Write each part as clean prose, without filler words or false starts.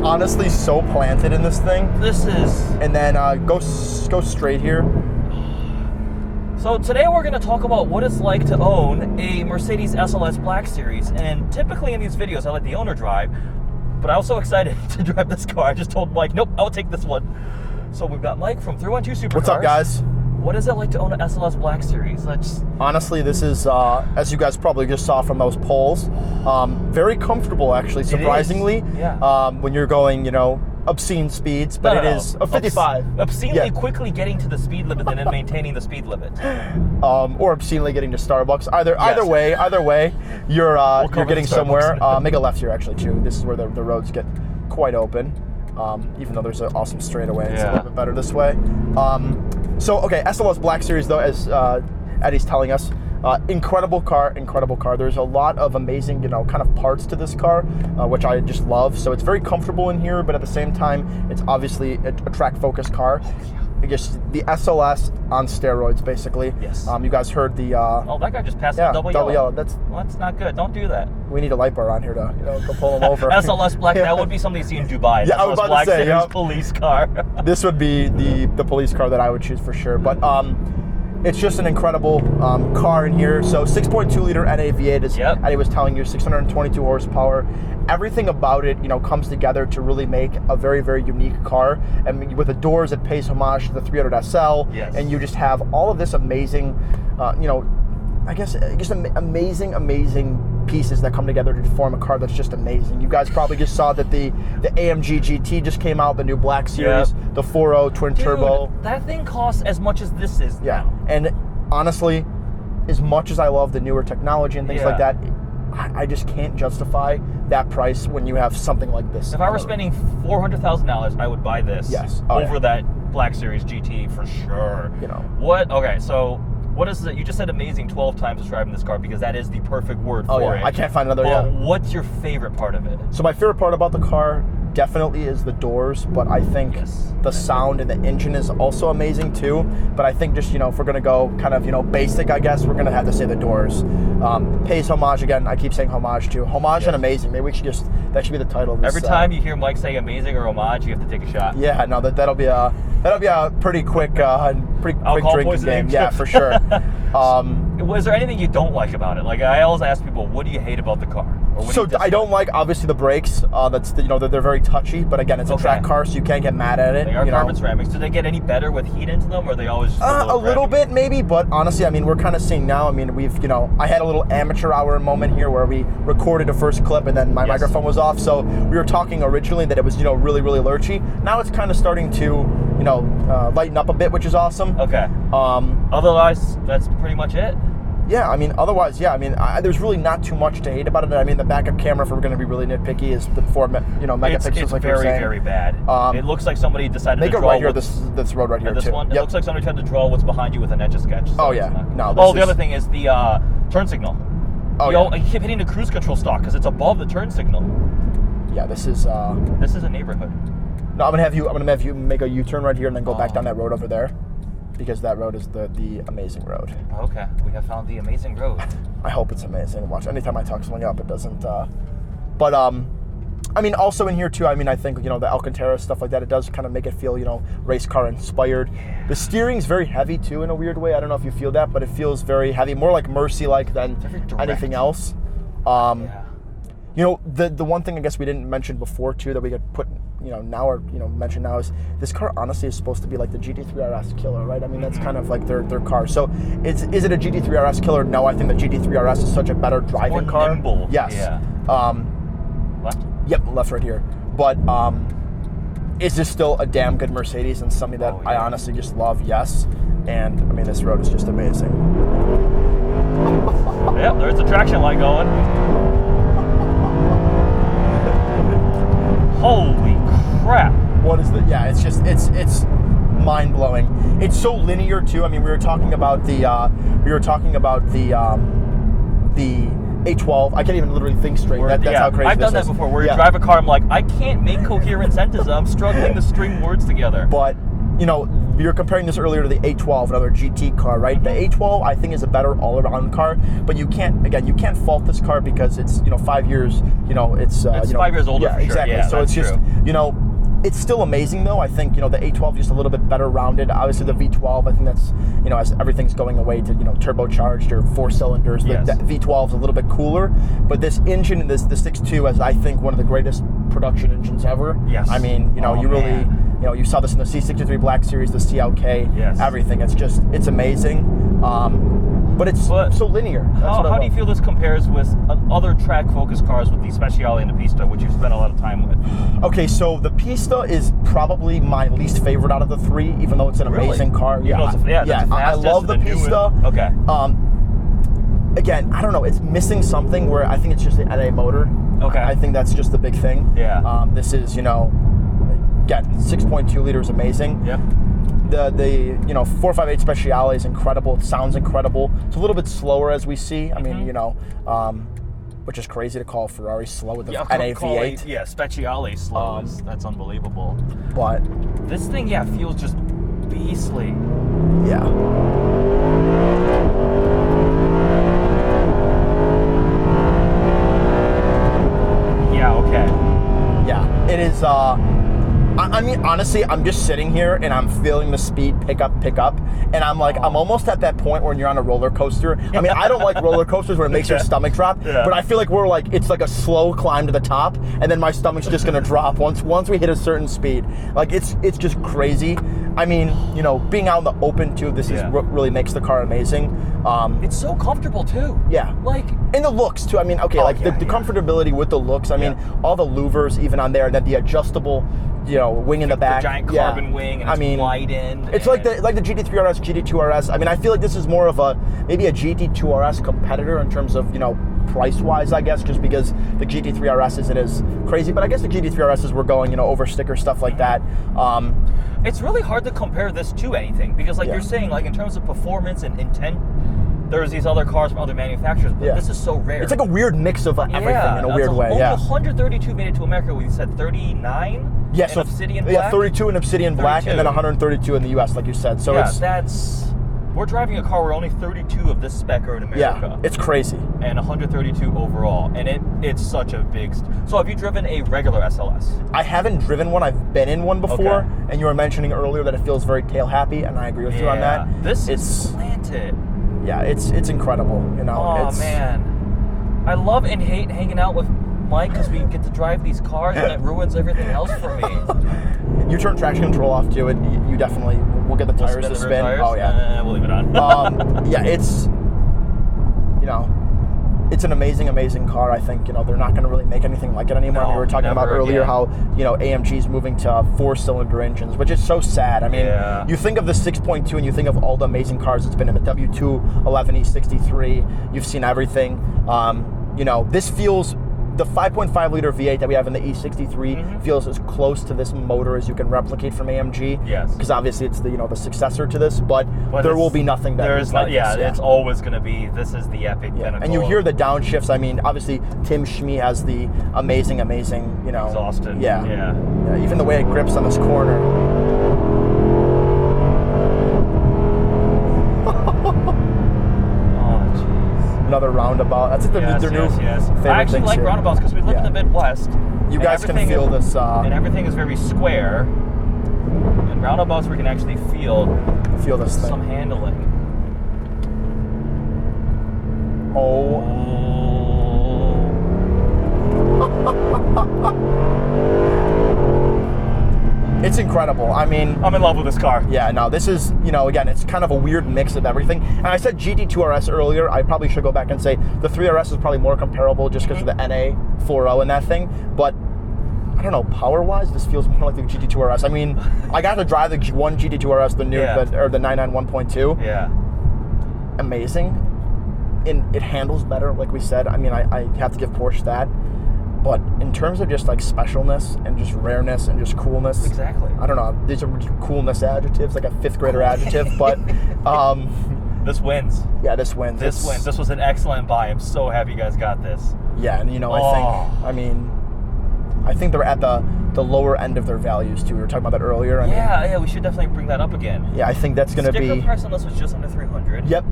honestly so planted in this thing. This is... And then go straight here. So today we're going to talk about what it's like to own a Mercedes SLS Black Series. And typically in these videos, I let the owner drive, but I was so excited to drive this car. I just told Mike, nope, I'll take this one. So we've got Mike from 312 Supercars. What's up, guys? What is it like to own an SLS Black Series? Honestly, this is, as you guys probably just saw from those polls, very comfortable, actually, surprisingly. Yeah. When you're going, obscene speeds, but it is a 55. Obscenely quickly getting to the speed limit and then maintaining the speed limit. Or obscenely getting to Starbucks. Either way, you're getting somewhere. Make a left here, actually, too. This is where the roads get quite open. Even though there's an awesome straightaway, it's a little bit better this way. Okay, SLS Black Series, though, as Eddie's telling us, incredible car. There's a lot of amazing, kind of parts to this car, which I just love. So it's very comfortable in here, but at the same time, it's obviously a track-focused car. I guess the SLS on steroids, basically. Yes. You guys heard the... oh, that guy just passed the double yellow. That's not good. Don't do that. We need a light bar on here to, go pull him over. SLS Black, that would be something you see in Dubai. Yeah, I was about to say, police car. This would be the police car that I would choose for sure. But it's just an incredible car in here. So 6.2 liter NA V8, as Eddie was telling you, 622 horsepower. Everything about it, comes together to really make a very, very unique car. And with the doors, it pays homage to the 300 SL. Yes. And you just have all of this amazing, I guess just amazing pieces that come together to form a car that's just amazing. You guys probably just saw that the AMG GT just came out, the new Black Series, the 4.0 twin turbo. That thing costs as much as this is now. And honestly, as much as I love the newer technology and things like that, I just can't justify that price when you have something like this. If I were spending $400,000, I would buy this over that Black Series GT for sure. What? Okay, so what is it? You just said amazing 12 times describing this car because that is the perfect word for it. I can't find another. But what's your favorite part of it? So my favorite part about the car definitely is the doors, but I think the sound and the engine is also amazing too. But I think just, if we're going to go kind of, basic, I guess, we're going to have to say the doors. Pays homage, again, I keep saying homage too. Homage and amazing. Maybe we should that should be the title of this. Every time you hear Mike say amazing or homage, you have to take a shot. Yeah, no, that'll be a pretty quick drinking game. Yeah, for sure. Was there anything you don't like about it? Like, I always ask people, what do you hate about the car? So I don't like, obviously, the brakes. They're very touchy, but again, it's a track car, so you can't get mad at it. They are carbon ceramics. Do they get any better with heat into them, or are they always just a little bit, maybe, but honestly, we're kind of seeing now, I had a little amateur hour moment here where we recorded a first clip and then my microphone was off, so we were talking originally that it was, really, really lurchy. Now it's kind of starting to, lighten up a bit, which is awesome. Okay. Otherwise, that's pretty much it? Yeah, otherwise, there's really not too much to hate about it. The backup camera, if we're going to be really nitpicky, is the 4 megapixels. It's like very, you're saying. very bad. It looks like somebody decided to draw. Make it right here, this road right here, this too. One, it looks like somebody tried to draw what's behind you with an Etch-a-Sketch. So the other thing is the turn signal. I keep hitting the cruise control stalk because it's above the turn signal. Yeah, this is a neighborhood. No, I'm gonna have you make a U-turn right here and then go back down that road over there, because that road is the amazing road. Okay, we have found the amazing road. I hope it's amazing. Watch, anytime I talk something up, it doesn't. But also in here too. I think the Alcantara stuff like that. It does kind of make it feel race car inspired. The steering's very heavy too in a weird way. I don't know if you feel that, but it feels very heavy, more like Mercy like than anything else. The one thing I guess we didn't mention before too that we could put now or mention now is this car honestly is supposed to be like the GT3 RS killer, right? That's kind of like their car. So is it a GT3 RS killer? No, I think the GT3 RS is such a better driving car. Nimble. Yes. Yeah. Left? Yep, left right here. But is this still a damn good Mercedes and something that I honestly just love? Yes. And this road is just amazing. Yep, there's the traction light going. Holy crap! What is the? Yeah, it's mind blowing. It's so linear too. We were talking about the A12. I can't even literally think straight. That's how crazy I've done that before. Where you drive a car, I'm like, I can't make coherent sentences. I'm struggling to string words together. But you're comparing this earlier to the A12, another GT car, right? The A12 I think is a better all-around car, but you can't fault this car because it's 5 years, it's 5 years older. Yeah, for sure. exactly. Yeah, so it's just true. It's still amazing though. I think the A12 just a little bit better rounded. Obviously the V12, I think that's as everything's going away to turbocharged or 4 cylinders. Yes. The V12 is a little bit cooler, but this engine, the 6.2, is I think one of the greatest production engines ever. Yes. I mean, you really you saw this in the C63 Black Series, the CLK, yes. everything. It's amazing. But it's so linear. How do you feel this compares with other track-focused cars with the Speciale and the Pista, which you've spent a lot of time with? Okay, so the Pista is probably my least favorite out of the three, even though it's an amazing car. I love the Pista. Okay. Again, I don't know. It's missing something where I think it's just the NA motor. Okay. I think that's just the big thing. Yeah. This is, again, 6.2 liters, amazing. Yep. The 458 Speciale is incredible. It sounds incredible. It's a little bit slower as we see. I mean, which is crazy to call Ferrari slow with the NA V8. Yeah, Speciale slow. That's unbelievable. But this thing, feels just beastly. Yeah. Yeah, okay. Yeah, it is, I mean, honestly, I'm just sitting here and I'm feeling the speed pick up, and I'm like, I'm almost at that point when you're on a roller coaster. I mean, I don't like roller coasters where it makes your stomach drop, but I feel like it's like a slow climb to the top, and then my stomach's just gonna drop once we hit a certain speed. Like, it's just crazy. I mean, being out in the open too, this is what really makes the car amazing. It's so comfortable too. Yeah. And the looks too. I mean, okay, the comfortability with the looks. I mean, all the louvers even on there, and then the adjustable, wing in the back. The giant carbon wing, and it's widened. It's like the GT3 RS, GT2 RS. I mean, I feel like this is more of maybe a GT2 RS competitor in terms of, price-wise, I guess, just because the GT3 RS isn't as crazy. But I guess the GT3 RSs were going, over sticker stuff like that. It's really hard to compare this to anything because, you're saying, in terms of performance and intent, there's these other cars from other manufacturers, but this is so rare. It's like a weird mix of everything in a weird way. Only 132 made it to America. We said 39. Yeah, so Obsidian Black. Yeah, 32 in Obsidian Black, and then 132 in the US, like you said. So we're driving a car where only 32 of this spec are in America. Yeah, it's crazy. And 132 overall, and it's such a big. So have you driven a regular SLS? I haven't driven one. I've been in one before, and you were mentioning earlier that it feels very tail happy, and I agree with you on that. This is slanted. Yeah, it's incredible. Oh man, I love and hate hanging out with Mike because we get to drive these cars, and it ruins everything else for me. You turn traction control off too, and you definitely will get the tires to spin. Oh yeah, we'll leave it on. Yeah, it's an amazing car. I think they're not going to really make anything like it anymore. We were talking about earlier how AMG's moving to 4-cylinder engines, which is so sad. I mean, you think of the 6.2 and you think of all the amazing cars it's been in, the W2, 11E, 63. You've seen everything. This feels. The 5.5 liter V8 that we have in the E63 feels as close to this motor as you can replicate from AMG. Yes. Because obviously it's the successor to this, but there will be nothing that is like this. It's always going to be, this is the epic pinnacle. And you hear the downshifts. I mean, obviously Tim Schmee has the amazing, exhausted. Yeah. Even the way it grips on this corner. Another roundabout. That's their new favorite. I actually like roundabouts because we live in the Midwest. You guys can feel this. And everything is very square. And roundabouts we can actually feel this thing. Some handling. Oh. It's incredible. I mean, I'm in love with this car. Yeah, no, this is, again, it's kind of a weird mix of everything. And I said GT2 RS earlier. I probably should go back and say the 3RS is probably more comparable just because of the NA 4.0 and that thing. But I don't know, power-wise, this feels more like the GT2 RS. I mean, I got to drive the one GT2 RS, the new, or the 99 1.2. Yeah. Amazing. And it handles better, like we said. I mean, I have to give Porsche that. But in terms of just specialness and just rareness and just coolness, exactly. I don't know. These are just coolness adjectives, like a fifth grader adjective. But this wins. Yeah, this wins. This wins. This was an excellent buy. I'm so happy you guys got this. Yeah, and I think, I think they're at the lower end of their values too. We were talking about that earlier. Yeah, we should definitely bring that up again. Yeah, I think that's going to be. Sticker price on this was just under 300. Yep.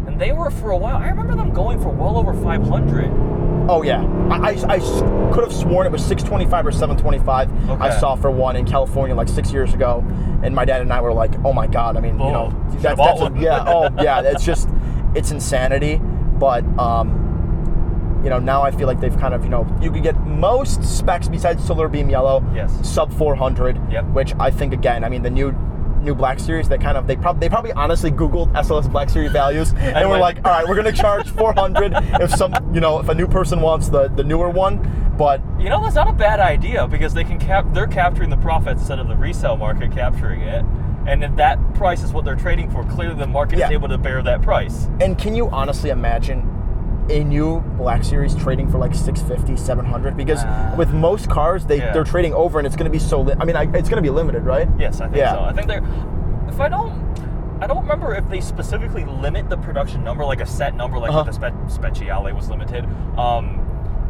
And they were for a while. I remember them going for well over 500. Oh yeah, I could have sworn it was 625 or 725. Okay. I saw for one in California like 6 years ago, and my dad and I were like, "Oh my god!" I mean, you know, that's yeah, oh yeah, it's insanity. But you know, now I feel like they've kind of, you know, you could get most specs besides Solar Beam Yellow, sub 400, which I think again, I mean, the new Black Series, they probably honestly Googled SLS Black Series values and we're like, all right, we're gonna charge 400 if if a new person wants the newer one. But you know, that's not a bad idea because they're capturing the profits instead of the resale market capturing it. And if that price is what they're trading for, clearly the market is able to bear that price. And can you honestly imagine a new Black Series trading for like 650, 700? Because with most cars, they're trading over, and it's going to be so. It's going to be limited, right? Yes, I think so. I think they're. If I don't remember if they specifically limit the production number, like a set number, like the Speciale was limited,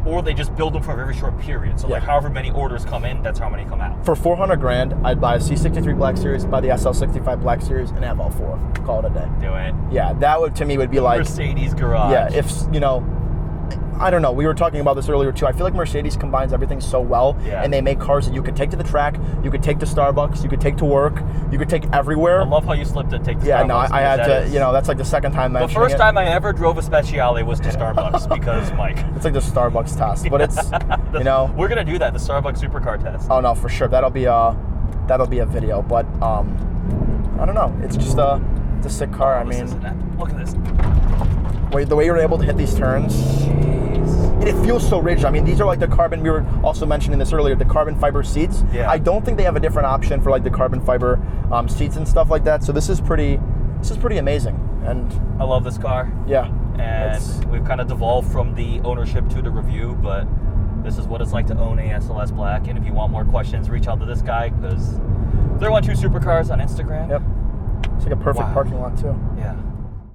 or they just build them for a very short period. So like however many orders come in, that's how many come out. For 400 grand, I'd buy a C63 Black Series, buy the SL65 Black Series, and have all four. Call it a day. Do it. Yeah, that would to me would be like Mercedes garage. Yeah, if you know. I don't know. We were talking about this earlier too. I feel like Mercedes combines everything so well, and they make cars that you could take to the track, you could take to Starbucks, you could take to work, you could take everywhere. I love how you slipped it. Take to Starbucks. Yeah, no, I had to. You know, that's like the second time mentioning it. The first time I ever drove a Speciale was to Starbucks because Mike. It's like the Starbucks test, but it's you know we're gonna do that, the Starbucks supercar test. Oh no, for sure. That'll be a video, but I don't know. It's just it's a sick car. I mean, look at this. Wait, the way you're able to hit these turns. It feels so rigid. I mean, these are like the carbon, we were also mentioning this earlier, the carbon fiber seats. Yeah. I don't think they have a different option for like the carbon fiber seats and stuff like that. So this is pretty amazing. And I love this car. Yeah. And we've kind of devolved from the ownership to the review, but this is what it's like to own a SLS Black. And if you want more questions, reach out to this guy because they're 12 Supercars on Instagram. Yep. It's like a perfect parking lot too. Yeah.